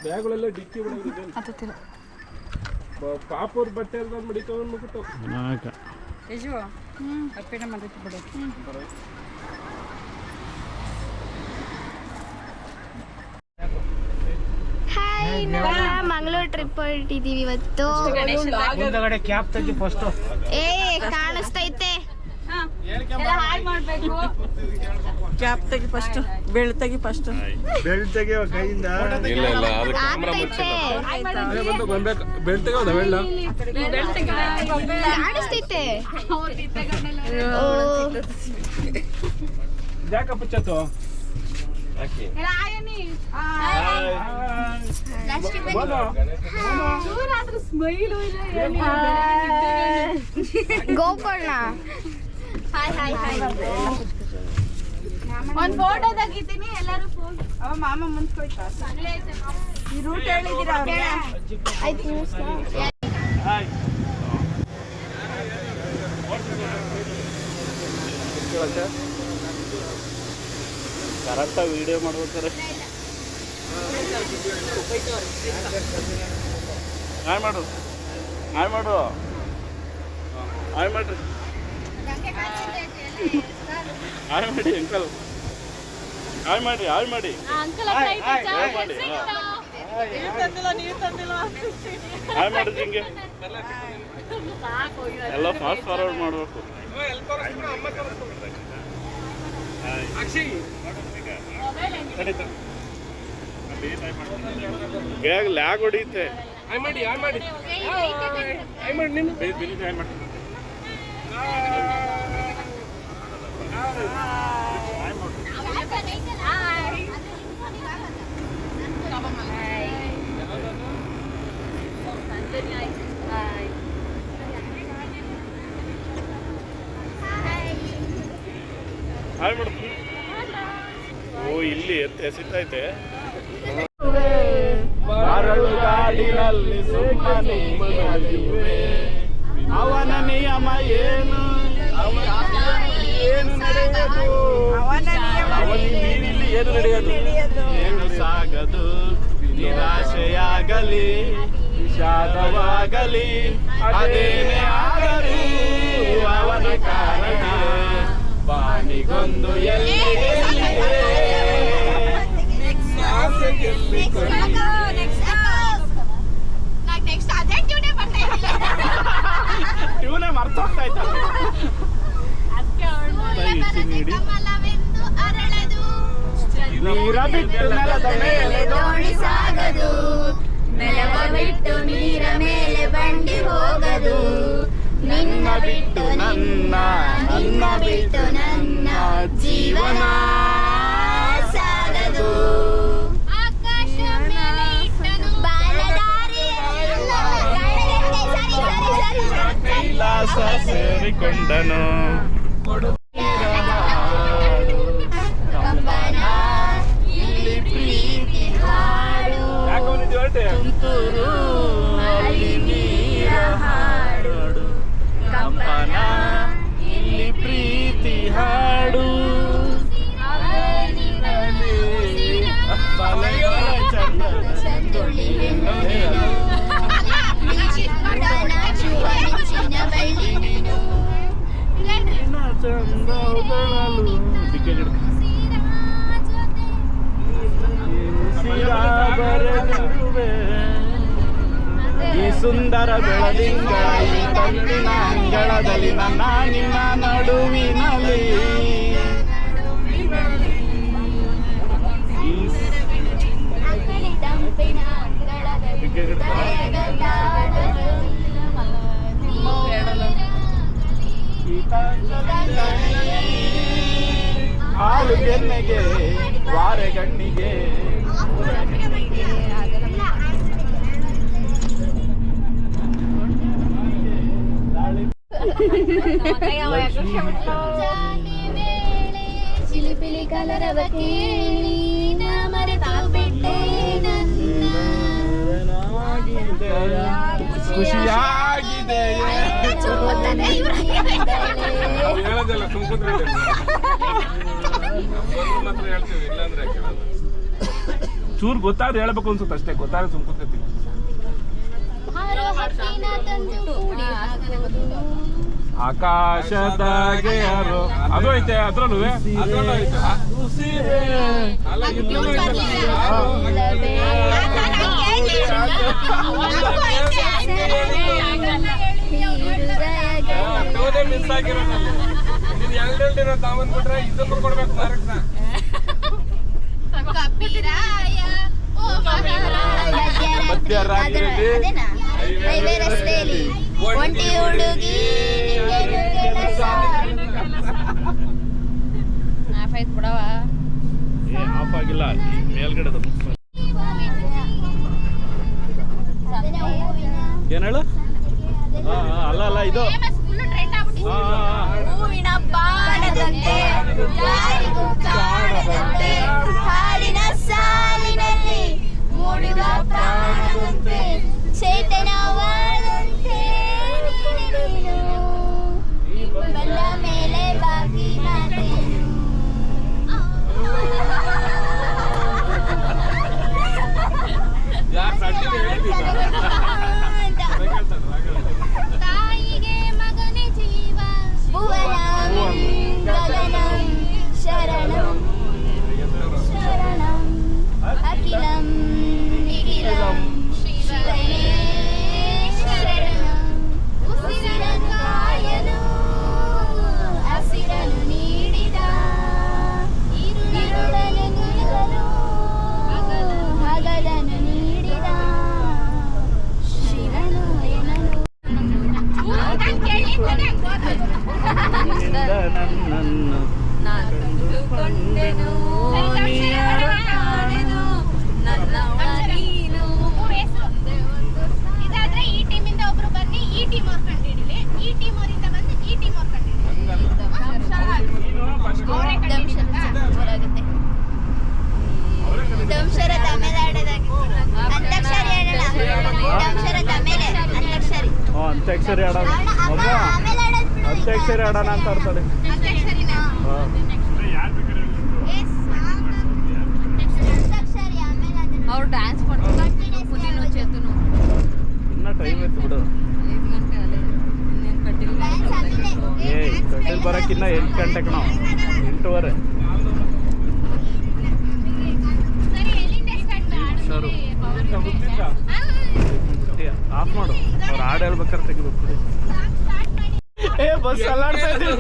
ಬ್ಯಾಗ್ಗಳೆಲ್ಲ ಡಿಕ್ಕಿ ಬಿಡೋದು ಪಾಪೂರ್ ಬಟ್ಟೆ ಎಲ್ಲ ಮಡಿಕೊಂಡು ಮುಗಿತು ಯಜು ಅಪ್ಪಿನ ಮದಕ್ಕೆ ಬಿಡು. ಹಾಯ್, ನಾವು ಮಂಗಳೂರು ಟ್ರಿಪ್ ಹೊರಟಿದೀವಿ ಇವತ್ತು. ಕ್ಯಾಪ್ ತೆಗಿ ಫಸ್ಟ್. ಏ ಕಾಣಿಸ್ತೈತೆ. ಕ್ಯಾಪ್ ತೆಗಿ ಫಸ್ಟ್, ಬೆಳ್ ತೆಗಿ ಫಸ್ಟ್. ಬೆಲ್ಟ್ ತೆಗಿಯೋ ಕೈಯಿಂದ. ಇಲ್ಲ ಇಲ್ಲ ಅದು ಕ್ಯಾಮೆರಾ ಮುಚ್ಚಿಲ್ಲ. ಬೆಲ್ಟ್ ತೆಗಿಯೋದ ಬೆಳ್ಳ ಕಾಣಿಸ್ತೈತೆ. ಯಾಕ ಪುಚ್ಚತ್ತು ಗೋಕರ್ಣ. ಒಂದ್ ಫೋಟೋ ತೆಗಿತೀನಿ ಎಲ್ಲರೂ. ಅವ ಮಾಮ ಮುಂದ್ಕೋಯ್ತಾ ಈ ರೂಟ್ ಹೇಳಿದ್ದೀರಾ ಅವ್ರಿಗೆ? ಕರೆಕ್ಟಾಗಿ ವಿಡಿಯೋ ಮಾಡ್ಬೇಕಾರೆ ಹಾಯ್ ಮಾಡು, ಹಾಯ್ ಮಾಡು, ಹಾಯ್ ಮಾಡ್ರಿ, ಹಾಯ್ ಮಾಡಿ ಅಂಕಲ್, ಹಾಯ್ ಮಾಡಿ, ಹಾಯ್ ಮಾಡಿ, ಹಾಯ್ ಮಾಡಿ, ಹಾಯ್ ಮಾಡಿದ್ರಿ ಹಿಂಗೆ ಎಲ್ಲ ಫಾಸ್ಟ್ ಫಾರ್ವರ್ಡ್ ಮಾಡಬೇಕು. ಲ್ಯಾಗ್ ಹೊಡಿಯುತ್ತೆ. ಮಾಡಿ ಮಾಡಿ ಮಾಡಿ ನೀನು ಹಾಯ್ ಮಾಡ್ತೀನಿ. ಓ ಇಲ್ಲಿ ಎಸಿತೈತೆ. ಮರಳು ಗಾಡಿನಲ್ಲಿ ಸುಮ್ಮನೆ ಅವನ ನಿಯಮ ಏನು, ಏನು ನಡೆಯದು, ನೀರಿಲ್ಲಿ ಏನು ನಡೆಯದು, ಏನು ಸಾಗದು, ನಿರಾಶೆಯಾಗಲಿ ವಿಷಾದವಾಗಲಿ ಅದೇನೇ ಆಗಲಿ ಅವನ ಕಾರಣ ಬಾನಿಗೊಂದು ಟ್ಯೂನೇ ಮರ್ತೋಗ್ತಾ ಇತ್ತು. ನೀರ ಬಿಟ್ಟು ನೆಲದ ಮೇಲೆ ದೋಣಿ ಸಾಗದು, ನೆಲವ ಬಿಟ್ಟು ನೀರ ಮೇಲೆ ಬಂಡಿ ಹೋಗದು, ನಿನ್ನ ಬಿಟ್ಟು ನನ್ನ, ನಿನ್ನ ಬಿಟ್ಟು ನನ್ನ ಜೀವನ ಸಾಗದು. ಆಕಾಶ ಮೇಲೆ ಇಟ್ಟನು ಬಾಲದಾರಿಯಲ್ಲ, ಕೈಲಾಸ ಸೇರಿಕೊಂಡನು. ಕಂಪನ ಇಲ್ಲಿ ಪ್ರೀತಿ ಹಾಡು, ತುಂತುರು ಅಲ್ಲಿ ನೀರ ಹಾಡು, ಕಂಪನ ಇಲ್ಲಿ ಪ್ರೀತಿ ಹಾಡು. ಸಂದುಳ್ಳಿ ಹೆಣ್ಣು ನೀನು, ನಾಚುವ ಮೆಚ್ಚಿನ ಬಳ್ಳಿ ನೀನು. ಈ ಸುಂದರ ಬೆಳದಿಂಗಳ ಈ ತಂಪಿನ ಅಂಗಳದಲ್ಲಿ ನನ್ನ ನಿನ್ನ ನಡುವಿನಲ್ಲಿ ಹಾಲು ಕೆನ್ನೆಗೆ ವಾರೆಗಣ್ಣಿಗೆ ಚಿಲಿಪಿಲಿ ಕಲರವ ಕೇಳಿ ನಾ ಮರೆತು ಬಿಟ್ಟೆ ನನ್ನ, ಖುಷಿಯಾಗಿದೆ. ಹೇಳೋದಲ್ಲ ತುಂಬಿದ್ರೆ ಮಾತ್ರ ಹೇಳ್ತೀವಿ, ಇಲ್ಲಾಂದ್ರೆ ಚೂರು ಗೊತ್ತಾದ್ರೆ ಹೇಳ್ಬೇಕು ಅನ್ಸುತ್ತೆ ಅಷ್ಟೇ, ಗೊತ್ತಾದ್ರೆ ಸುಮ್ಕೊತೀನಿ. ಆಕಾಶದಾಗೆ ಯಾರು ಅದು ಐತೆ, ಅದ್ರಲ್ಲೂ ಮಿಸ್ ಆಗಿರೋ ನೀನ್ ಎರಡೆರಡಿರೋ ತಾವನ್ಬಿಟ್ರೆ ಇದನ್ನು ಕೊಡ್ಬೇಕು ಮಾರಕ್ನ. ರೈಲ್ವೆ ರಸ್ತೆಯಲ್ಲಿ ಒಂಟಿ ಹುಡುಗಿ ಆಫ್ ಆಗಿಲ್ಲ ಮೇಲ್ಗಡೆ ಏನ್ ಹೇಳು? ಅಲ್ಲ ಅಲ್ಲ ಇದು ಹೂವಿನ ಬಾಣದಂತೆ ಯಾರಿಗೂ ಕಾಣದಂತೆ ಹಾಲಿನ ಸಾಲಿನಲ್ಲಿ ಮೂಡಿದ ಪ್ರಾಣದಂತೆ ಚೈತನ್ಯವಾದಂತೆ ಬಲ್ಲ ಮೇಲೆ ಬಾಗಿ ಮಾತೇನು ತಾಯಿಗೆ ಮಗನೇ ಜೀವ ಭುವನ ಗಗನಂ ಶರಣಂ ಶರಣಂ ಅಖಿಲಂ ನಿಖಿಲಂ ಶಿವನೇ ಶರಣಂ ಉಸಿರನ್ನು ಕಾಯಲು ಹಸಿರನ್ನು ನೀಡಿದ ഇരുളನ್ನು ನೀಡಲು ಹಗಲನ್ನು ನೀಡಿದ ಶಿವನು ಏನನು ನನ್ನನ್ನು ಕಂಡುಕೊಂಡೆನು ಇದಾದ್ರೆ ಈ ಟೀಮಿಂದ ಒಬ್ರು ಬನ್ನಿ, ಈ ಟೀಮ್ ಅವ್ರು ಕಂಡಿಡಿಲಿ, ಈ ಟೀಮ್ ಅವರಿಂದ ಬಂದು ಈ ಟೀಮ್ ಅವ್ರು ಕಂಡಿಡಿಲಿ. ದಂಶರ ತಮಿಳ್ನಾಡದಾಗ ಅಂತಾಕ್ಷರಿ ಆಡೋಣ. ದಂಶರ ತಮಿಳ್ ಅಂತಾಕ್ಷರಿ ಅಂತ್ಯಾಕ್ಷರಿ ಆಡೋಣ. ಆಮೇಲೆ ಆಡೋದು ಬಿಡು. ಅಂತ್ಯಾಕ್ಷರಿ ಆಡೋಣ ಅಂತ ಆಡ್ತಾರೆ. ಅಂತಾಕ್ಷರಿನಾ? ಅಂತಾಕ್ಷರಿ ಆಮೇಲೆ ಅದನ್ನ ಅವ್ರು ಡ್ಯಾನ್ಸ್ ಮಾಡ್ತಾರೆ. ಪುನೀನು ಚೇತನು ಇನ್ನ ಟೈಮ್ ಐತೆ ಬಿಡು. 5 ಗಂಟೆ ಅಲ್ಲೇ ಇನ್ನೇನು ಕಟ್ಟಿಲ್ಲ. ಡ್ಯಾನ್ಸ್ ಆಗಿದೆ. ಕಟೀಲ್ ಬರಕ್ಕಿನ್ನ 8 ಗಂಟೆಗೆ ನಾವು 8:15. ಸರಿ, ಎಲ್ಲಿಂದ ಸ್ಟಾರ್ಟ್ ಸರಿ. ಮಾಡಿ? ಆಫ್ ಮಾಡು, ಅವ್ರು ಹಾಡು ಹೇಳ್ಬೇಕಾದ್ರೆ ತೆಗಿಬೇಕು. ಏ ಬಸ್ ಅಲ್ಲಾಡ್ತಾ ಇದ್ದೀವಿ.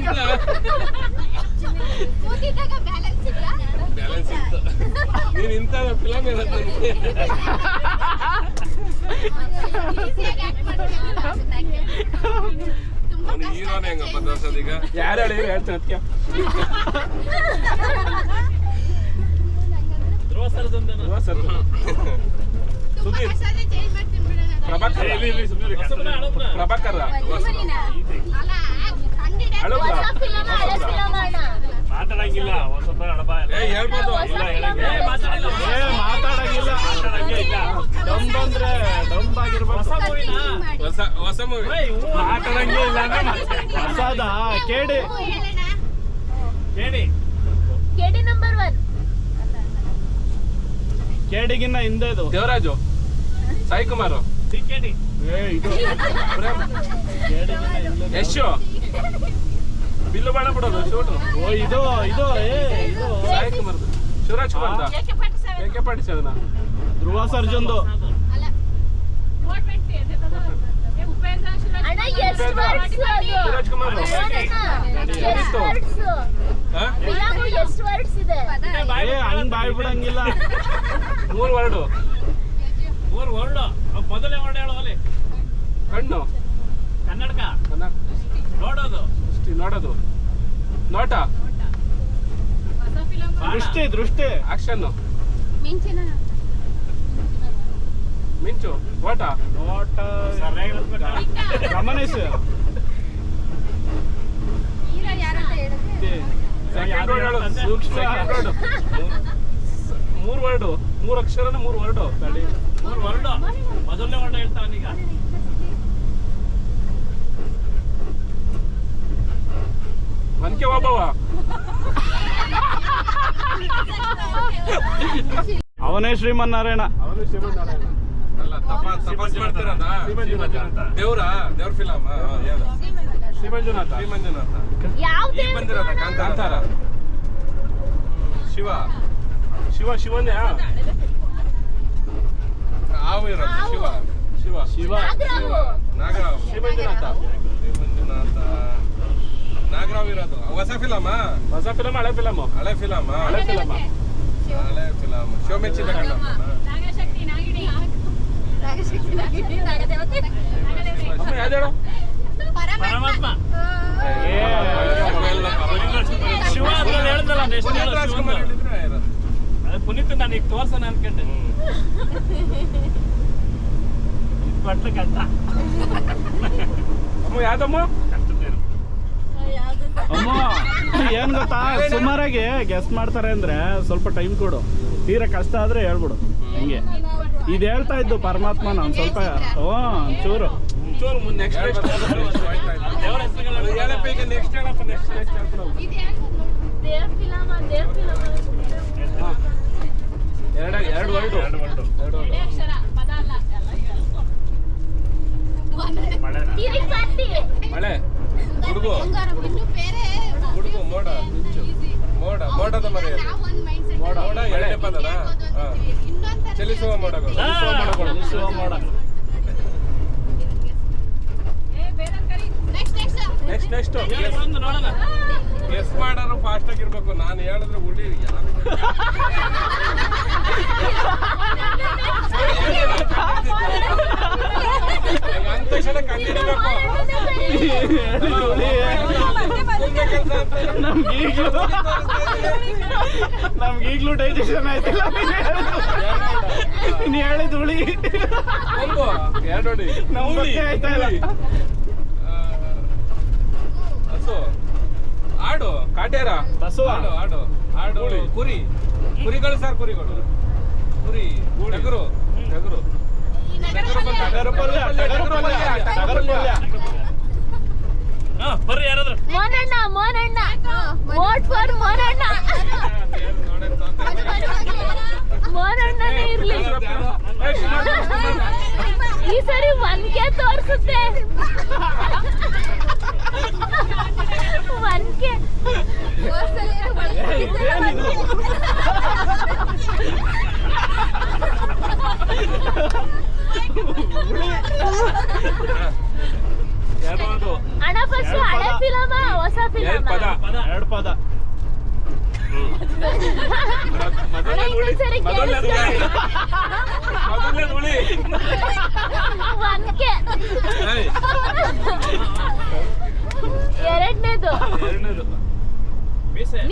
ಕೂತಿದ್ದಾಗ ಬ್ಯಾಲೆನ್ಸ್ ಇದೆಯಾ? ಬ್ಯಾಲೆನ್ಸ್ ಇತ್ತು. ನೀನ್ ಇಂಥ ಫಿಲಮ್ ಇರುತ್ತೆ ಈಸಿಯಾಗಿ ಆಕ್ಟ್ ಮಾಡ್ತೀವಿ. ಅವನು ಹೀರೋನೇ ಹೆಂಗಪ್ಪ ತೋರ್ಸೋದೀಗ? ಯಾರು ಹೇಳಿ ಹೇಳ್ತೀನಿ ಅದಕ್ಕೆ. ಧ್ರುವ ಸರ್ದಂತ ಸುಧೀರ್ ಚೇಂಜ್ ಮಾಡ್ತೀನಿ ಬಿಡೋಣ. ಪ್ರಭಾಕರ್ ಪ್ರಭಾಕರ್ ಅಲ್ಲ, ಕಂಡಿಡಿಯೋದು ಅಳುಬ್ರಾ? ಮಾತಾಡಂಗಿಲ್ಲ, ಒಂದ್ ಸ್ವಲ್ಪ ಅಡಬ ಹೇಳ್ಬೋದು. ಮಾತಾಡಂಗಿಲ್ಲ, ಡಂಬ್ ಅಂದ್ರೆ ಡಂಬ್ ಆಗಿರ್ಬೇಕು. ಹೊಸ ಮೂವಿ ಮಾತಾಡಂಗೇ ಇಲ್ಲ ಹೊಸದ ಕೇಳಿ ಹೇಳೋಣ. ಕೇಳಿ ಕೆಡಿ ನಂಬರ್ 1 ಕೇಡಿಗಿನ್ನ ಹಿಂದೆ ಇದು ದೇವರಾಜು, ಸಾಯಿ ಕುಮಾರ್, ಕೇಳಿ ಇದು ಯಶು, ಬಿಲ್ಲು ಬಾಳ ಬಿಡೋದು ಶೂಟು. ಓ ಇದು ಇದು ಇದು ಸಾಯಿ ಕುಮಾರ್, ಶಿವರಾಜ್ ಕುಮಾರ್, ಏಕೆ ಪಾಟಿಸೋದು? ಏಕೆ ಪಾಟಿಸೋದನ ಧ್ರುವ ಸರ್ಜನ್ದು. ಅಲ್ಲ, 420 ಉಪೇಂದ್ರ ಅಣ್ಣ ಎಷ್ಟು ವರ್ಡ್ಸ್ ಅದು? ಶಿವರಾಜ್ ಕುಮಾರ್ ಎಷ್ಟು ವರ್ಡ್ಸ್? ಫಿಲಮು ಎಷ್ಟು ವರ್ಡ್ಸ್ ಇದೆ? ಏ ಹಂಗ್ ಬಾಯ್ ಬಿಡಂಗಿಲ್ಲ. 3 ವರ್ಡು. ಮೊದಲೇ ವರ್ಡ್ ಹೇಳೋಲಿ. ಕಣ್ಣು, ಕನ್ನಡಕ ನೋಡೋದು, ನೋಡೋದು, ನೋಟ, ದೃಷ್ಟಿ ದೃಷ್ಟಿ, ಆಕ್ಷನ್, ಮಿಂಚಿನ ಮಿಂಚು, ಓಟ, ನೋಟ, ಗಮನಿಸು. ಹೀರೋ ಯಾರಂತ ಹೇಳುತ್ತೆ? ಸೆಕೆಂಡ್ ವರ್ಡ್ ಹೇಳು. Second word 3 word, 3 ಅಕ್ಷರನ 3 word. 3 word ಮೊದಲನೇ ವರ್ಡ್ ಹೇಳ್ತಾವನೀಗ. ಮನ್ಕೆ ಒಬ್ಬವ ಅವನೇ ಶ್ರೀಮನ್ನಾರಾಯಣ. ಅವನು ಶ್ರೀಮನ್ನಾರಾಯಣ ಅಲ್ಲ ತಪಾಸ್ ಮಾಡ್ತಿರೋದ ದೇವ್ರ ಫಿಲಮ್ ಶ್ರೀಮಂಜುನಾಥ ಈಗ ಬಂದಿರೋದ ಕಾಂತಾರ ಶಿವನೇ ಹಾವು ಇರೋದು ಶಿವ ನಾಗರಾವ್ ಶ್ರೀಮಂಜುನಾಥ ನಾಗರಾವ್ ಇರೋದು ಹೊಸ ಫಿಲಮ್ ಹಳೆ ಫಿಲಮ್ ಶಿವಮೆಚ್ಚಿ ಯಾವ್ದು ಪರಮಾತ್ಮ. ಶಿವ ಅದ್ರಲ್ಲಿ ಹೇಳ್ದಲ್ಲ ಪುನೀತ್ ನಾನು ಈಗ ತೋರ್ಸೋಣ ಅನ್ಕೊಂಡೆ. ಪಟ್ಟ ಕಟ್ಟ ಅಮ್ಮ ಯಾವ್ದಮ್ಮ ಅಮ್ಮ ಏನ್ ಗೊತ್ತಾ, ಸುಮಾರಾಗಿ ಗೆಸ್ಟ್ ಮಾಡ್ತಾರೆ ಅಂದ್ರೆ ಸ್ವಲ್ಪ ಟೈಮ್ ಕೊಡು, ತೀರಾ ಕಷ್ಟ ಆದ್ರೆ ಹೇಳ್ಬಿಡು. ಹಿಂಗೆ ಇದು ಹೇಳ್ತಾ ಇದ್ದು ಪರಮಾತ್ಮ ನಾನು ಸ್ವಲ್ಪ ಚೂರು ಮುಂದೆ ನೆಕ್ಸ್ಟ್ ಎರಡು ಮಳೆ ಹುಡುಗು ಮೋಡದ ಮರ ಮೋಡ ಎರಡನೇ ಪದದ ಚಲಿಸುವ ಮೋಡಗಳು ನೆಕ್ಸ್ಟ್ ಗೆಸ್ ಮಾಡೋರು ಫಾಸ್ಟ್ ಆಗಿರ್ಬೇಕು. ನಾನು ಹೇಳಿದ್ರೆ ಉಳಿ ಅಂದ ತಕ್ಷಣ ಕಂಡಿಡಿಬೇಕು. ನಮ್ಗೀಗ್ಲೂ ಡೈಜೆಷನ್ ಆಯ್ತಿಲ್ಲ. ನೀನು ಹೇಳಿದ ಹುಳಿ ಎರಡು ನಮ್ಗೆ ಆಯ್ತಾ ಇಲ್ಲ. ಹಸು ಆಡು ಕಾಟ್ಯಾರ ಬಸವ ಆಡು ಕುರಿಗಳು ಸರ್ ಕುರಿಗಳು ಟಗರು ಬರ್ರಿ ಯಾರಾದ್ರು ಮೋನಣ್ಣ ವೋಟ್ ಫಾರ್ ಮೋನಣ್ಣನೇ ಇರ್ಲಿ. ಈ ಸರಿ ಒನ್ಕೆ ತೋರಿಸುತ್ತೆ. ಒನ್ಕೆ ಅಣ್ಣ ಫಸ್ಟ್ ಹಳೆ ಫಿಲಮ ಹೊಸ ಫಿಲಮ ಎರಡು ಪದ ಅಣ್ಣ ಇನ್ನೊಂದ್ಸರಿ ಒನ್ಕೆ ಎರಡನೇದು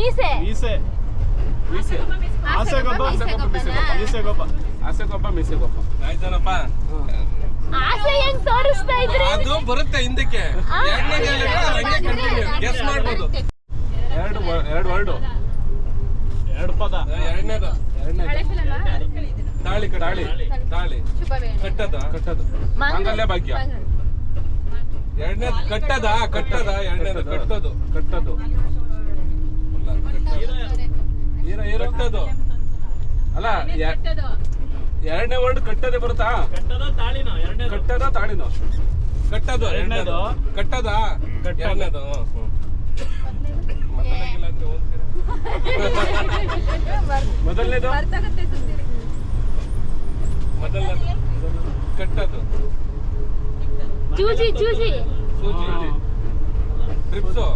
ಮೀಸೆ ಆಸೆಗೊಬ್ಬ ಮೀಸೆಗೊಬ್ಬ ಆಯ್ತಾನಪ್ಪ. ಆಸೆ ಹೆಂಗ್ ತೋರಿಸ್ತಾ ಇದ್ರಿ? ಅದು ಬರುತ್ತೆ ಹಿಂದಕ್ಕೆ. ಗೆಸ್ ಮಾಡ್ಬೋದು. ಎರಡು ಪದ. ಎರಡನೇದು ತಾಳಿ ಕಟ್ಟದ ಮಾಂಗಲ್ಯ ಭಾಗ್ಯ. ಎರಡನೇದು ಕಟ್ಟದ ಎರಡನೇದು ಕಟ್ಟದು ಕಟ್ಟದು ಅಲ್ಲ ಎರಡನೇ ವರ್ಡ್ ಕಟ್ಟದೆ ಬರುತ್ತಾ? ಕಟ್ಟದ ತಾಳಿನೋ ಕಟ್ಟದು ಎರಡನೇದು ಕಟ್ಟದ ಎರಡನೇದು ಮೊದಲನೇದು ಕಟ್ಟದು ಚೂಜಿ ಸೂಜಿ ಟ್ರಿಪ್ಸು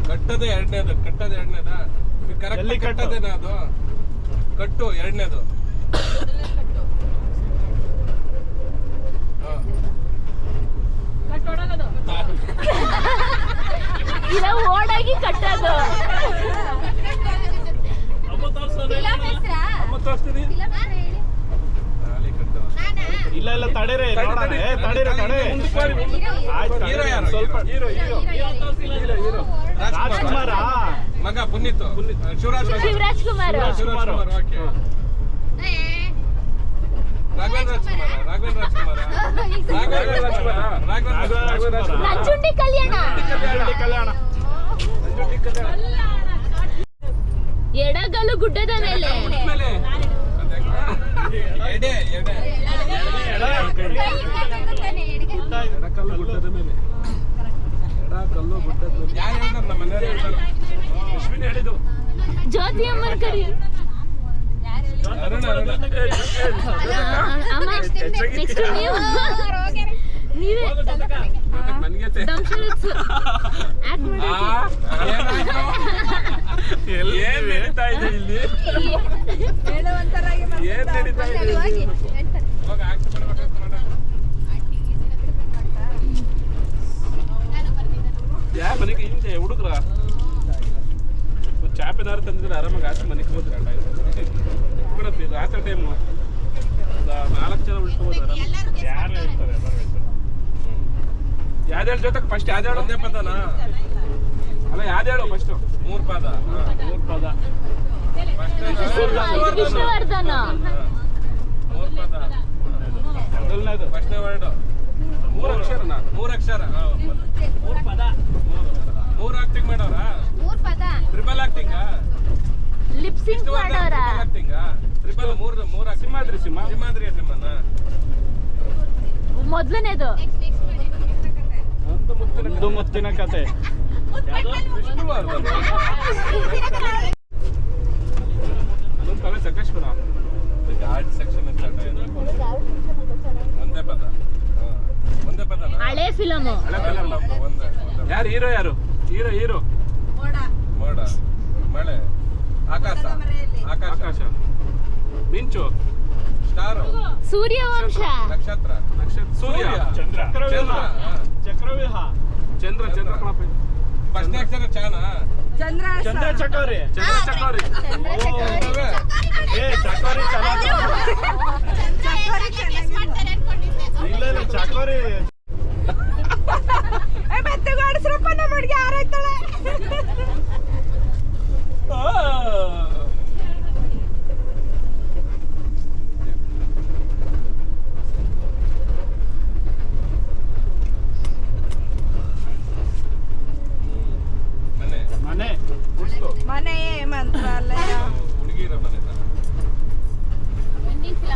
ಕಟ್ಟದ ಎರಡನೇದು ಕರೆಕ್ಟ್ ಕಟ್ಟದೇನ ಅದು ಕಟ್ಟು ಎರಡನೇದು ಇಲ್ಲ ಓಡಾಗಿ ಕಟ್ಟೋದು. ಇಲ್ಲ ಇಲ್ಲ ತಡೀರಿ ನೋಡೋಣ. ತಡೀರಿ ಆಯ್ತು ಹೀರೋ ಯಾರು? ಸ್ವಲ್ಪ ಹೀರೋ ರಾಜ್ಕುಮಾರ ಮಗ ಪುನೀತ್ ಶಿವರಾಜ್ ಶಿವರಾಜ್ಕುಮಾರ್. ಶಿವರಾಜ್ಕುಮಾರ್ ಓಕೆ. ರಾಘವೇಂದ್ರ ರಾಜ್ಕುಮಾರ ನಂಜುಂಡಿ ಕಲ್ಯಾಣ. ಕಲ್ಯಾಣ ಎಡಗಲು ಗುಡ್ಡದ ಮೇಲೆ. ಎಡೆ ಎಡಕಲ್ಲು ಗುಡ್ಡದ ಮೇಲೆ. ಎಡಕಲ್ಲು ಗುಡ್ಡದ ಮೇಲೆ. ಯಾರು ಹೇಳ್ತಾರೆ? ನಮ್ಮ ಮನೆಯವ್ರು ಹೇಳ್ತಾರೆ. ಅಶ್ವಿನಿ ಹೇಳಿದ್ದು. ಜ್ಯೋತಿ ಅಮ್ಮನ ಕರಿ. ಅರುಣ ಅಮ್ಮ ನೆಕ್ಸ್ಟ್ ನೀವೇ ಮನ್ಗೆತೆ ದಂಶರತ್ಸು ಆಕ್ಟ್ ಮಾಡಿ. ಏನ್ ನಡೀತಾ ಇದೆ ಇಲ್ಲಿ? ಹೇಳುವಂತರಾಗಿ ಏನ್ ನಡೀತಾ ಇದೆ ಇಲ್ಲಿ? ಹೋಗಿ ಆಕ್ಟ್ ಮಾಡ್ಬೇಕು ಯಾ ಮನೆಗೆ ಹಿಂದೆ ಹುಡುಗ್ರ ಚಾಪೆದಾರ ತಂದಿದ್ರೆ ಆರಾಮಾಗಿ ಹಾಕಿ ಮನೆಗೆ ಹೋದ್ರೆ ಬಿಡಪ್ಪಿ ರಾತ್ರಿ ಟೈಮು 4 ಜನ ಉಳ್ಕೋಬೋದು ಆರಾಮ. ಯಾರು ಹೇಳ್ತಾರೆ? ಯಾವ್ದೇಳು ಜೊತೆಗೆ ಫಸ್ಟ್ ಯಾವ್ದೇಳು? ಒಂದೇ ಪದನಾ? ಅಲ್ಲ ಯಾವ್ದೇಳು ಫಸ್ಟ್? 3 ಪದ. 3 ಪದ. ವಿಷ್ಣುವರ್ಧನ. 3 ಪದ. ಮೊದಲನೇದು ಫಸ್ಟ್ನೇ ವರ್ಡ್ 3 ಅಕ್ಷರನ? 3 ಅಕ್ಷರ. 3 ಪದ. 3 ಆಕ್ಟಿಂಗ್ ಮಾಡೋರಾ? 3 ಪದ. ಟ್ರಿಬಲ್ ಆಕ್ಟಿಂಗ್ ಲಿಪ್ ಸಿಂಕ್ ಮಾಡೋರ. ಆಕ್ಟಿಂಗ್ ಟ್ರಿಬಲ್ 3 ಸಿಂಹಾದ್ರಿ ಸಿಂಹ. ಸಿಂಹಾದ್ರಿ ಸಿಂಹನ ಮೊದಲನೇದು ಒಂದು ಮುತ್ತಿನ ಕತೆ. ವಿಷ್ಣುವರ್ಧನ್. ಅದೊಂದು ಕಲೆ ಸಕಲೇಶ್ವರ. ಗಾರ್ಡ್ ಸೆಕ್ಷನ್ ಒಂದೇ ಪದ. ಒಂದೇ ಪದ. ಹಳೆ ಫಿಲಮು. ಯಾರು ಹೀರೋ? ಯಾರು ಹೀರೋ? ಮೋಡ ಮಳೆ ಆಕಾಶ ಆಕಾಶ ಮಿಂಚು ಸ್ಟಾರ್ ಸೂರ್ಯವಂಶ. ನಕ್ಷತ್ರ ಸೂರ್ಯ ಚಂದ್ರ ಚಕ್ರವ್ಯೂಹ. ಚಂದ್ರ ಕಣಪ್ಪ. ಫಸ್ಟ್ ಅಕ್ಷರ ಚಾನಾ? ಚಂದ್ರ ಚಂದ್ರ ಚಕೋರಿ. ಚಕೋರಿ. ಏ ಚಕೋರಿ ಚೆನ್ನಾಗಿ. ಇಲ್ಲ ಇಲ್ಲ ಚಕೋರಿ. ಮೆತ್ತಗಾಡಿಸ್ರಪ್ಪ ನಮ್ಮ ಹುಡುಗಿ ಯಾರಾಯ್ತಾಳೆ? ಮನೆ ಮನೆ ಮನೆಯೇ ಮಂತ್ರಾಲಯ. ಹುಡುಗಿರ ಮನೆ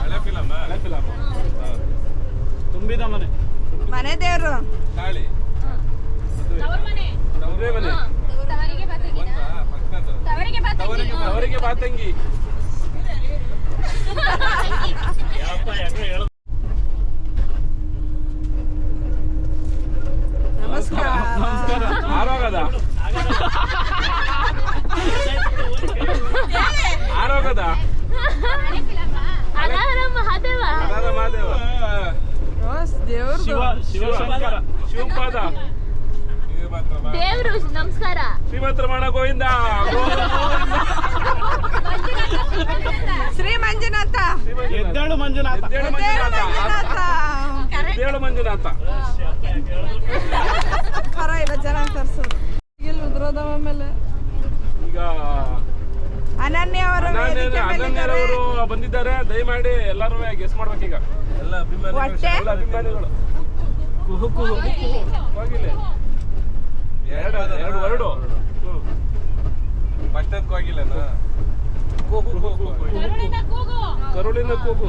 ಹಳೆ ಫಿಲಮ್. ಹಳೆ ಫಿಲಮ್. ತುಂಬಿದ ಮನೆ. ಮನೆ ದೇವ್ರು. ಗಾಳಿ ಮದುವೆ ಮನೆ. ಅವರಿಗೆ ಬಾತಂಗಿ. ನಮಸ್ಕಾರ. ಆರೋಗದ ಹರಹರ ಮಹಾದೇವ. ಮಹಾದೇವ. ದೇವ್ರು ಶಿವಶಂಕರ. ಶಿವಪಾದ. ಇದು ಮಾತ್ರ ದೇವ್ರು ನಮಸ್ಕಾರ. ಶ್ರೀಮಂತ ರಮಣ ಗೋವಿಂದ. ಶ್ರೀ ಮಂಜುನಾಥ. ಎದ್ದೇಳು ಮಂಜುನಾಥ. ಎದ್ದೇಳು ಮಂಜುನಾಥ. ಪರ ಇಲ್ಲ ಜನ ತರ್ಸೋದು. ಇಲ್ಲಿ ಉದ್ರೋದವ ಮೇಲೆ ಈಗ ಅನನ್ಯ ಅವರ ಅನನ್ಯರವರು ಬಂದಿದ್ದಾರೆ. ದಯಮಾಡಿ ಎಲ್ಲರೂ ಗೆಸ್ ಮಾಡ್ಬೇಕೀಗ. ಎಲ್ಲ ಅಭಿಮಾನಿಗಳು ಹೊಟ್ಟೆ ಎಲ್ಲ ಅಭಿಮಾನಿಗಳು ಕುಹು ಕುಹು ಹೋಗಿಲ್ಲ. ಎರಡು ವರ್ಡು. ಫಸ್ಟ್ ಅಂತ ಹೋಗಿಲ್ಲನಾ? ಕರುಳಿನ ಕೂಗು.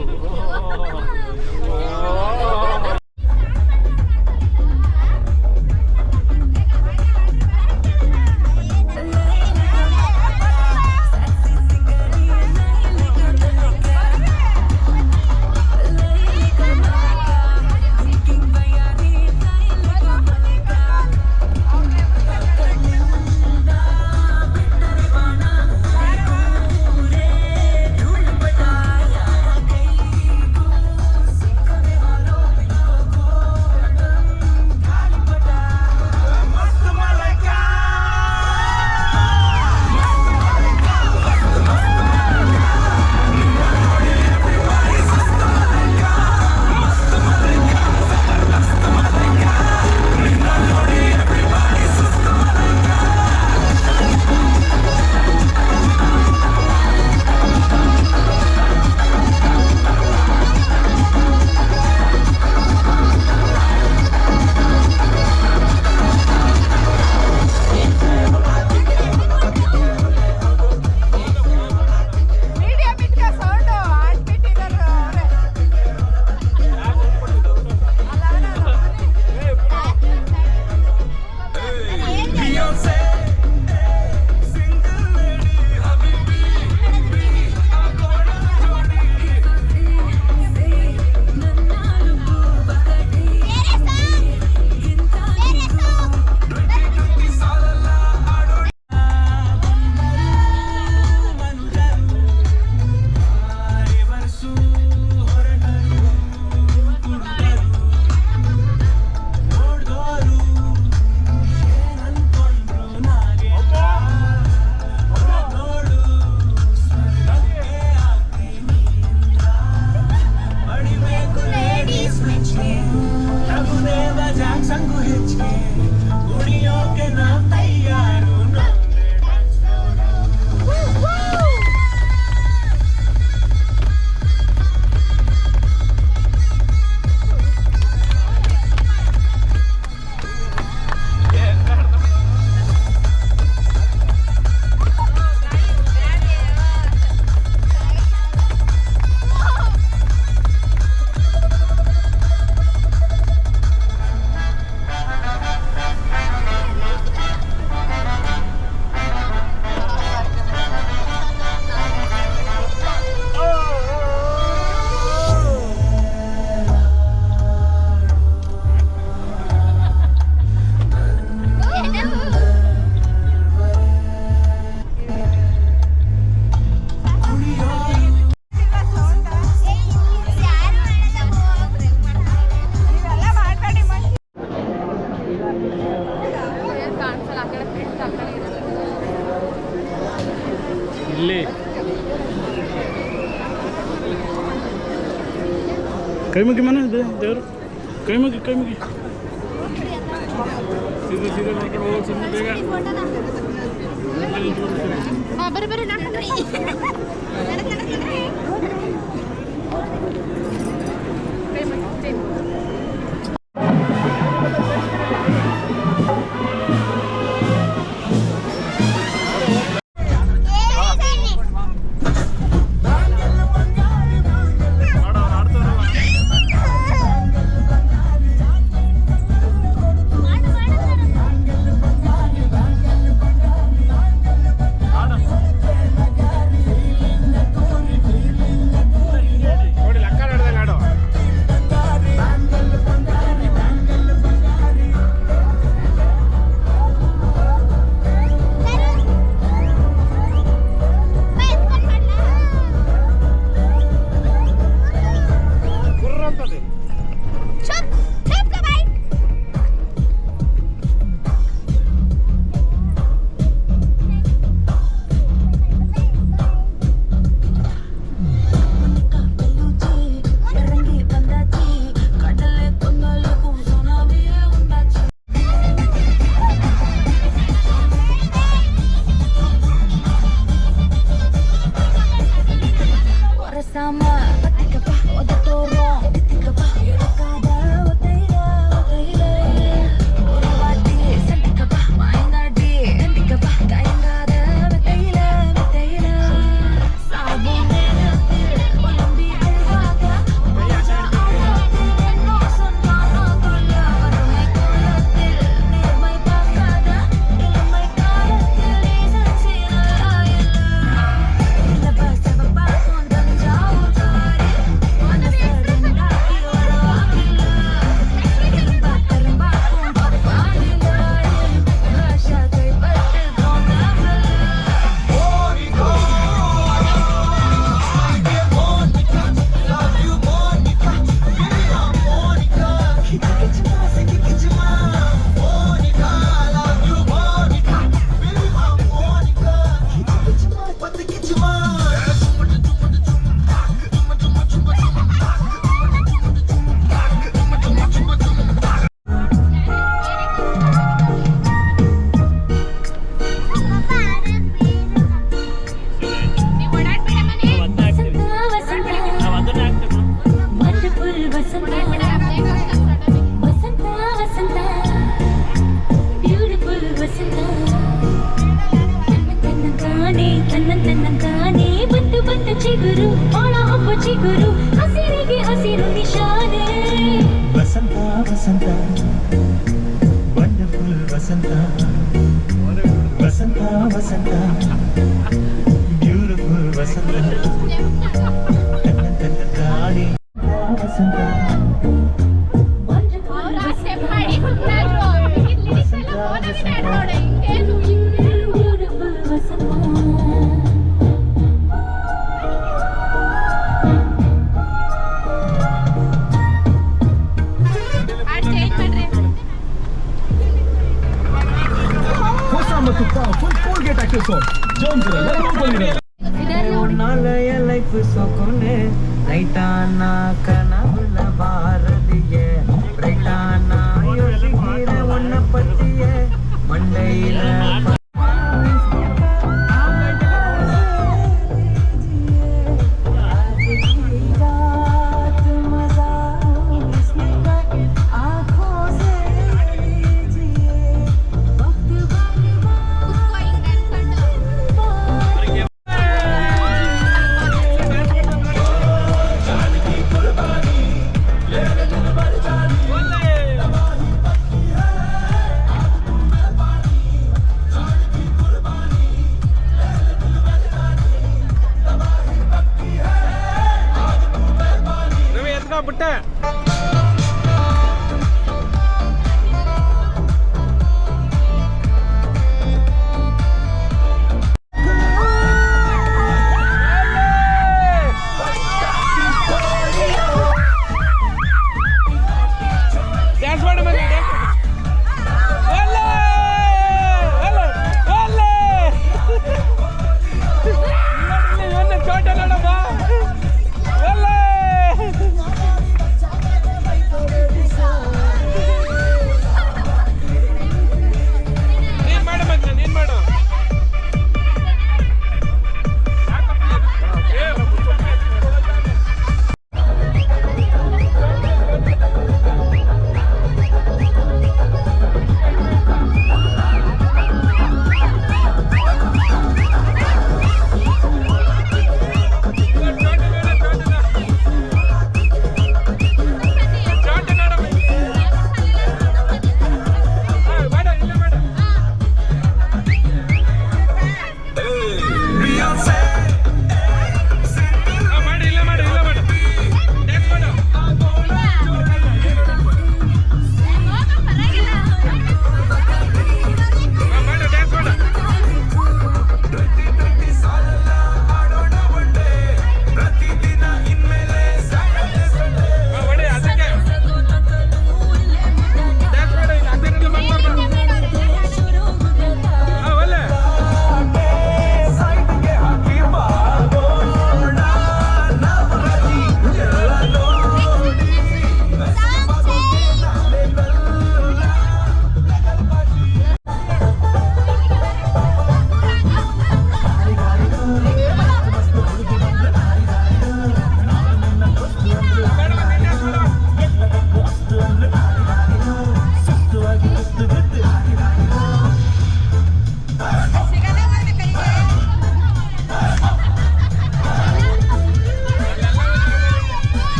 ಕಾಣಿಸಲ್ಲ ಆ ಕಡೆ ಫ್ರೆಂಡ್ ಆ ಕಡೆ ಇಲ್ಲಿ ಕೈ ಮುಗಿ ಮನೆ ಇದೆ ದೇವರು. ಕೈ ಮುಗಿ ಸೀದಾ ಮಾಡ್ಕೊಂಡು ಹೋಗಿ ಸುಮ್ಮನೆ ಬೇಗ. ಬರ್ರಿ ನೋಡಿ ಲಕ್ಕ ನಡೆದಂಗೆ ಆಡೋ. ಗುರ್ರ ಅಂತದೆ. ಚಿಗುರು ಒಳ ಹಬ್ಬ ಚಿಗುರು ಹಸಿರಿಗೆ ಹಸಿರು ನಿಶಾನೆ ವಸಂತ ವಸಂತ ವಂಡರ್ಫುಲ್ ವಸಂತ ವಸಂತ ವಸಂತ ಬ್ಯೂಟಿಫುಲ್ ವಸಂತ ಗಾಳಿ ವಸಂತ లైఫ్ సొకొనే నైటానా కనవుల భారతియే రైటానా యోసిగిర ఉన్న పత్తియే మండైల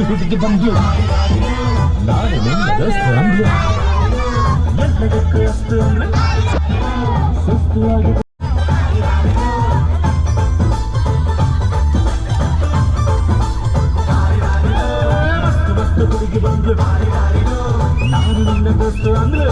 ಹುಡುಗಿ ಬಂದ್ಲು ನಾನು ನಿನ್ನ ಅಂದ್ಲು ಎಲ್ಲದಕ್ಕೂ ಅಷ್ಟು ಅಂದ್ರೆ ಸುಸ್ತು ಆಗಿ ಮಸ್ತು ಹುಡುಗಿ ಬಂದ್ಲು ನಾನು ನಿನ್ನ ದೋಸ್ತು ಅಂದ್ಲು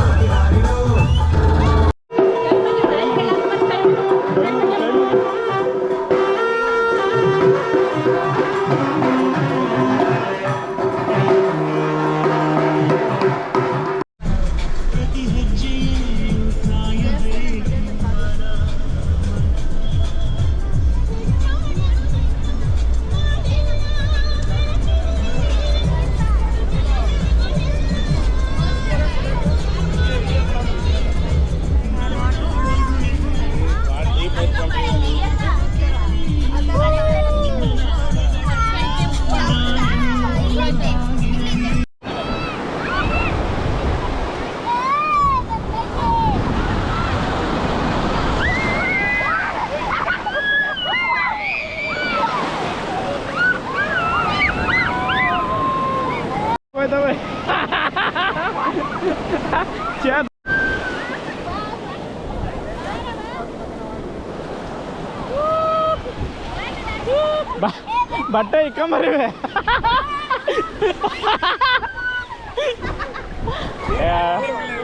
ಬಟ್ಟೆ ಇಕ್ಕಂಬರಿವೆ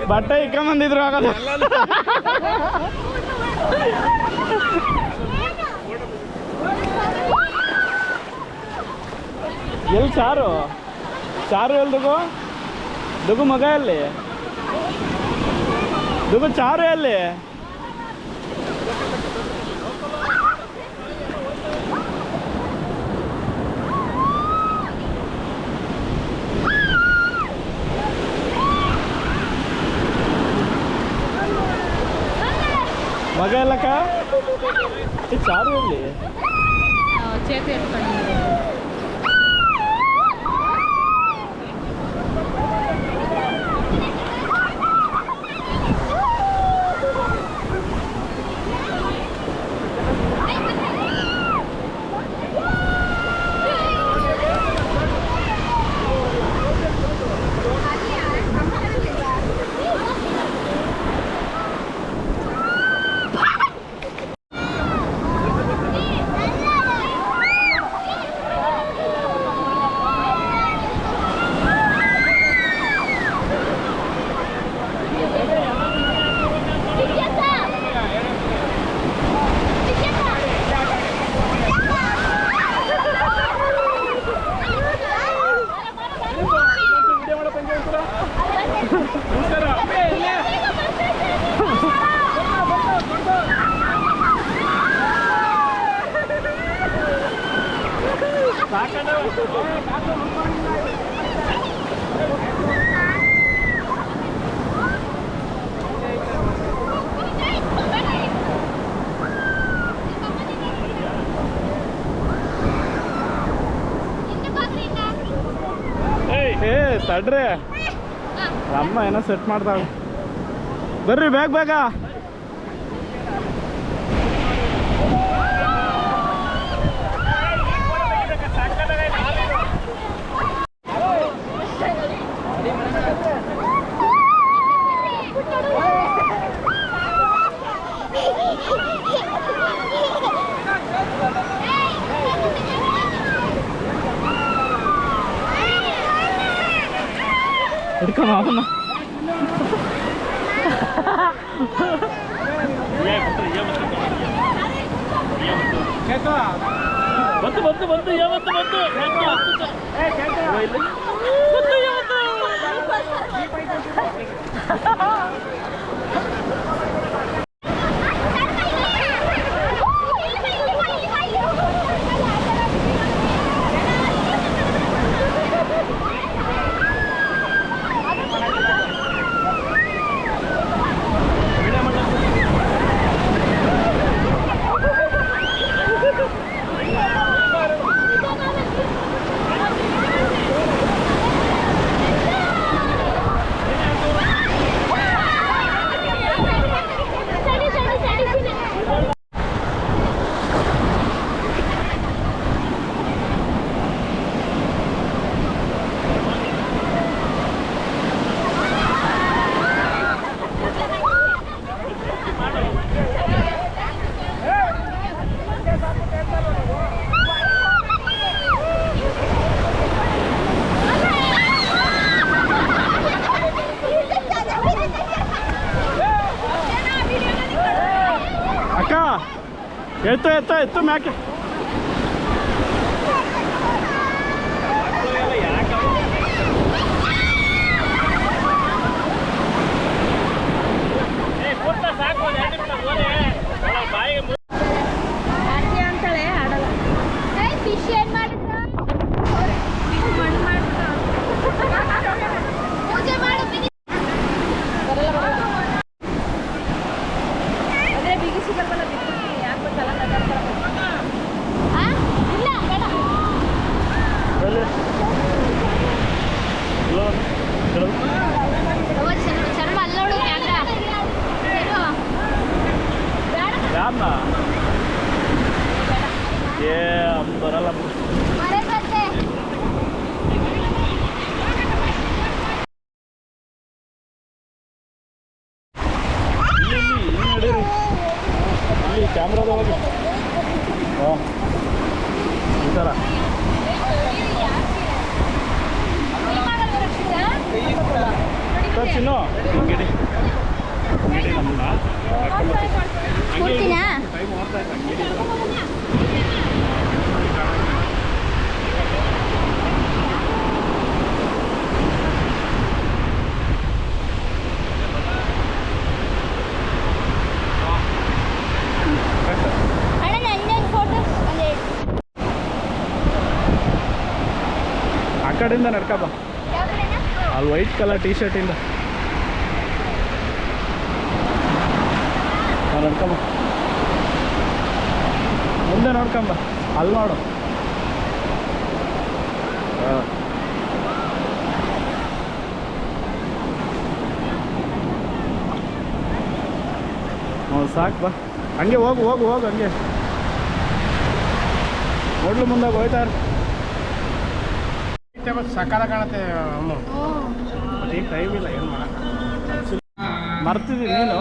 ಬಟ್ಟೆ ಇಕ್ಕಂಬಂದಿದ್ರು ಆಗೋದು ಎಲ್ಲಿ ಚಾರು ಎಲ್ಲಿ ದುಗು ಮಗ ಎಲ್ಲಿ ದುಗು ಚಾರು ಎಲ್ಲಿ ಮಗ ಎಲ್ಲಕ್ಕ ಚಾರು ಎಲ್ಲಿ ಚೇತಿ ತಡ್ರಿ ಅಮ್ಮ ಏನೋ ಸೆಟ್ ಮಾಡ್ತಾಳೆ ಬರ್ರಿ ಬೇಗ ಹಿಡ್ಕೊ ಮಾವನ್ನ ಬಂತು ಯಾವತ್ತು ಎತ್ತು ಮ್ಯಾಕೆ. ಅಂತಾಳೆ ಆಡಲ್ಲ. ಫಿಶ್ ಏನ್ ಮಾಡಿದ್ರು ಪೂಜೆ ಮಾಡು ಅದೇ ಬಿಗಿಸಿ ಬರಲ್ಲ ಬಿಡ್ತೀನಿ. ಯಾಕೆ ಗೊತ್ತಲ್ಲ ಇಲ್ಲ ಬೇಡ ಶರ್ಮ ಅಲ್ಲೋಡು ಕ್ಯಾಮ್ರಾ ಯಾರನ್ನ ಏ ಬರಲ್ಲ. ಮರೆ ಬರ್ತೆ ಇಲ್ಲಿ ಕ್ಯಾಮ್ರಾದೊಳಗೆ ಈ ಥರ ಚಿನ್ನು ಹಿಂಗಿಡಿ ನಮ್ಮನ್ನ ಕೊಡ್ತೀನಾ ಟೈಮ್ ಓಡ್ತಾ ಇತ್ತು ಹಂಗಿಡಿ. ಅಣ್ಣ ನನ್ನೊಂದು ಫೋಟೋ ಆ ಕಡೆಯಿಂದ ನಡ್ಕಪ್ಪ. ಯಾವ ಕಡೆನಾ ಅಲ್ಲಿ ವೈಟ್ ಕಲರ್ ಟೀ ಶರ್ಟಿಂದ ನಡ್ಕೊಂಬ. ಮುಂದೆ ನೋಡ್ಕೊಂಬ. ಅಲ್ಲಿ ನೋಡು. ಸಾಕು ಬಾ. ಹಂಗೆ ಹೋಗು ಹಂಗೆ ಹೋಟ್ಲು ಮುಂದೆ ಹೋಯ್ತಾ ಸಕಾಲ ಕಾಣುತ್ತೆ ಅಮ್ಮ. ಈಗ ಟೈಮ್ ಇಲ್ಲ, ಏನು ಮಾಡ ಮರ್ತಿದ್ದೀನಿ ನೀನು.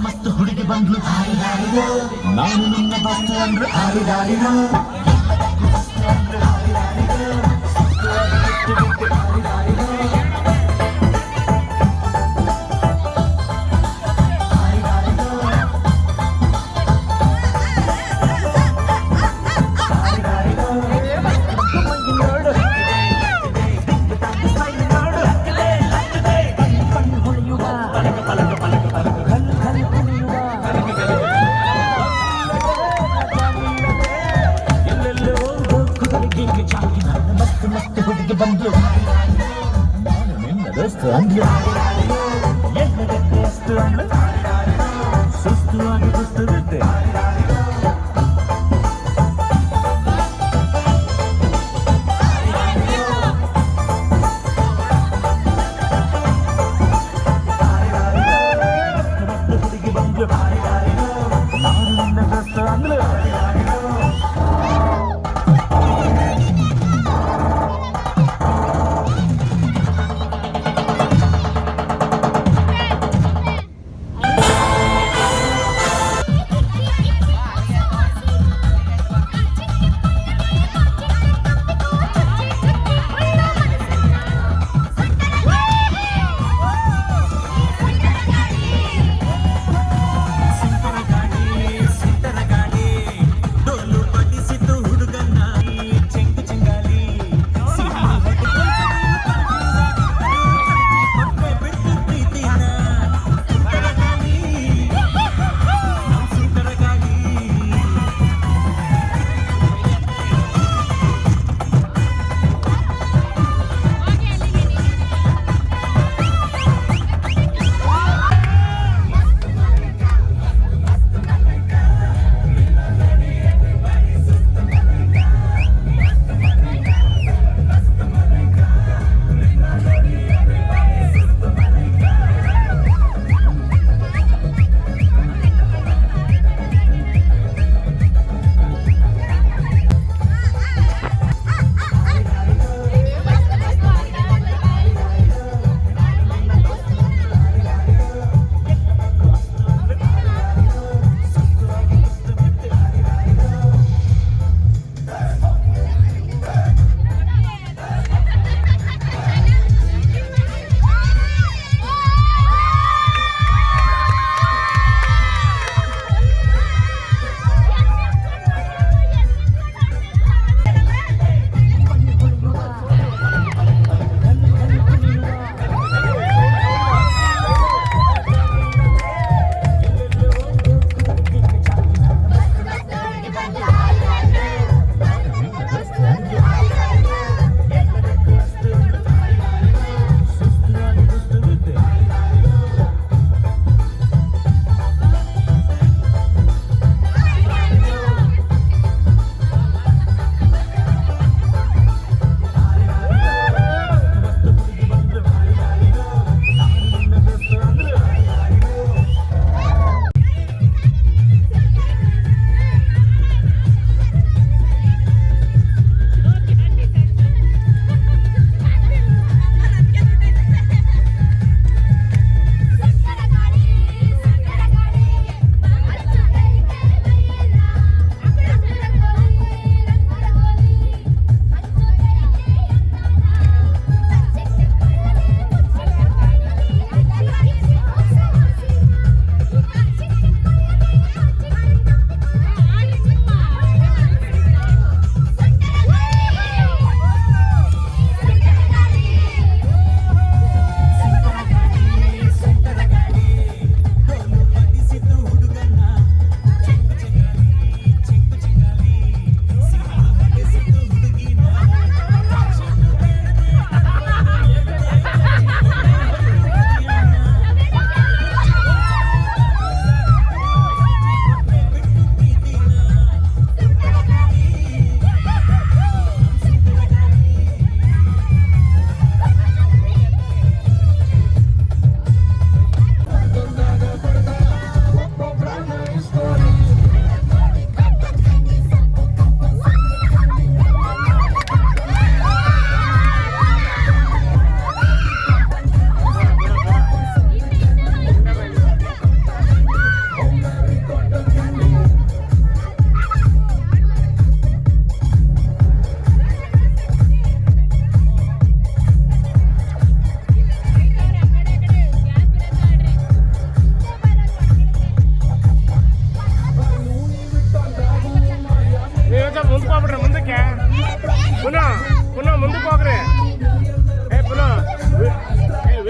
ಮಸ್ತ್ ಹುಡುಗಿ ಬಂದ್ಲು ನಾನು ನಿನ್ನ ಬಸ್ ಅಂದ್ರೆ ಆರಿದಾರಿನ ಮಸ್ತ್ ಹುಡುಗಿ ಬಂದ್ಲು ನಾನು ನಿನ್ನ ದೋಸ್ತು ಅಂದ್ಲು ಎಲ್ಲದಕ್ಕೆ ಎಷ್ಟು ಅಂದ್ಲು ಸುಸ್ತು ಆಗಿ ಸುಸ್ತು ಬಿದ್ದೆ ಮಸ್ತ್ ಹುಡುಗಿ ಬಂದ್ಲು ನಾನು ನಿನ್ನ ದೋಸ್ತು ಅಂದ್ಲು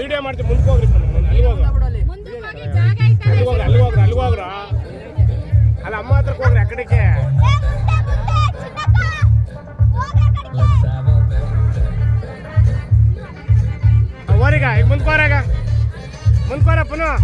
ವಿಡಿಯೋ ಮಾಡ್ತೀವಿ. ಮುಂದಕ್ಕೆ ಹೋಗ್ರಿ, ಅಲ್ಲಿ ಹೋಗ್ರ ಅಲ್ಲ ಅಮ್ಮ ಹತ್ರಕ್ಕೆ ಹೋಗ್ರಿ ಆ ಕಡೆಗೆ. ಓರಿಗ ಈಗ ಮುಂದ್ಕೋರ ಪುನಃ.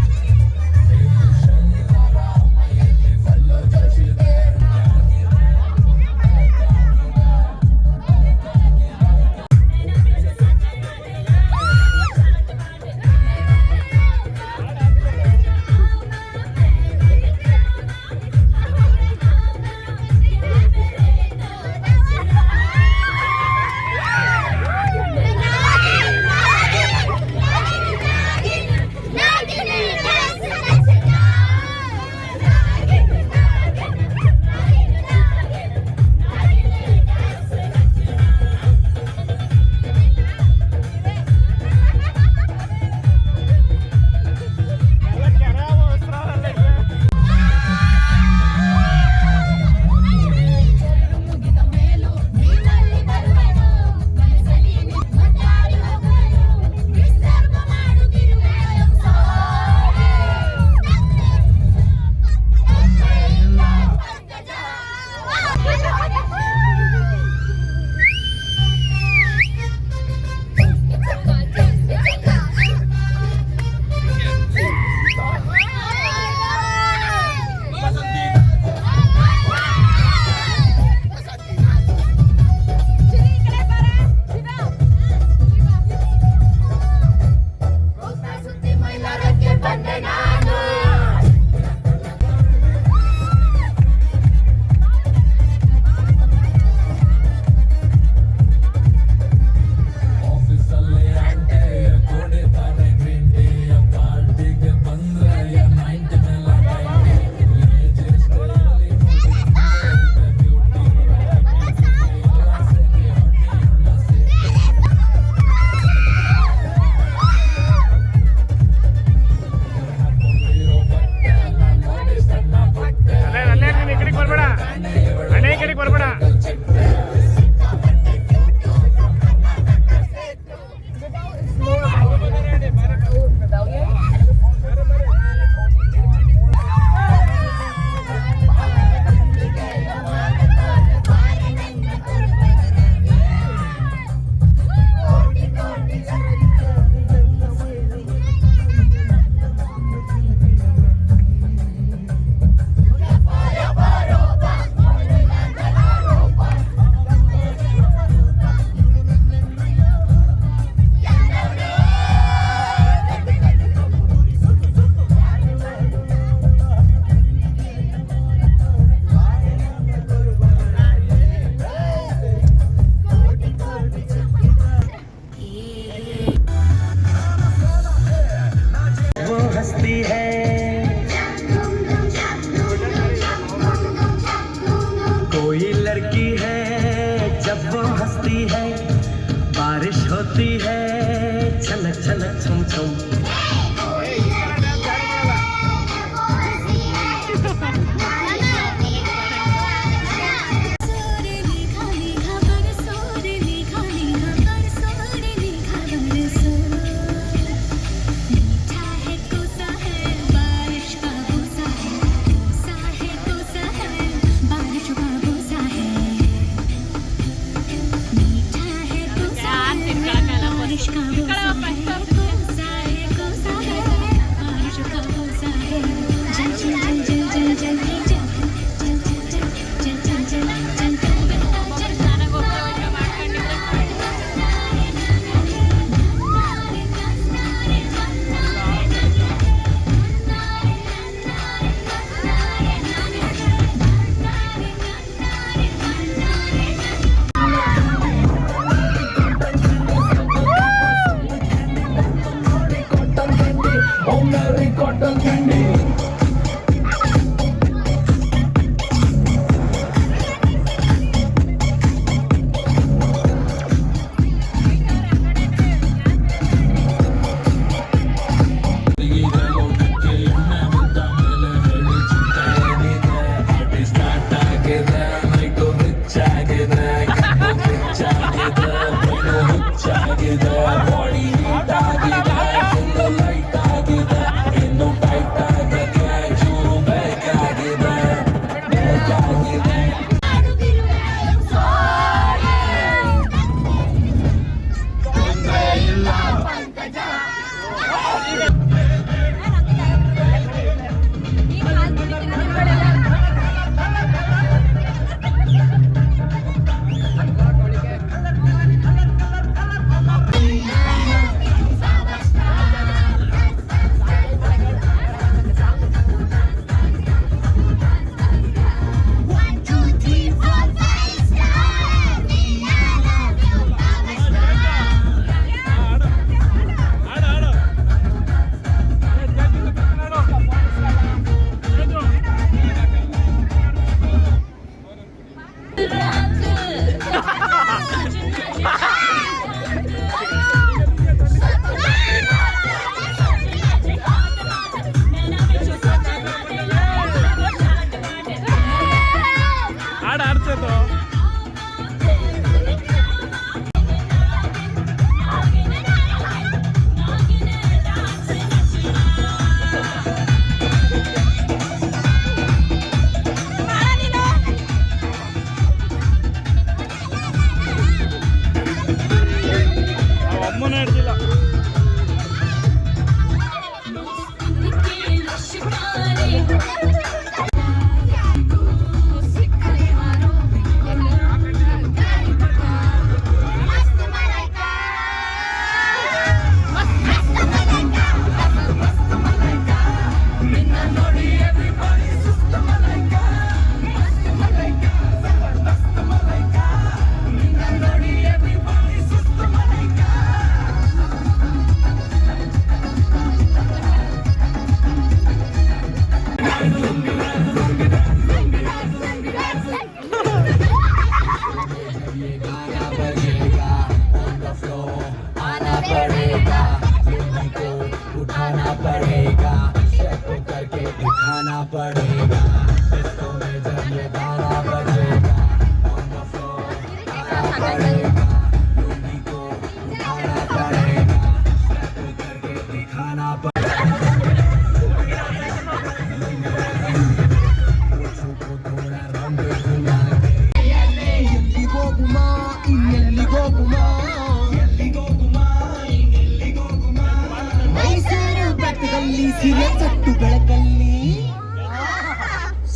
ಮೈಸೂರು ಬೆಟ್ಟದಲ್ಲಿ ಸಿರೆ ಚಟ್ಟು ಬೆಳಕಲ್ಲಿ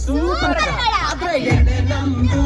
ಸೂಪರ್ ಆದ್ರೆ ಎಡೆ ನಮ್ದು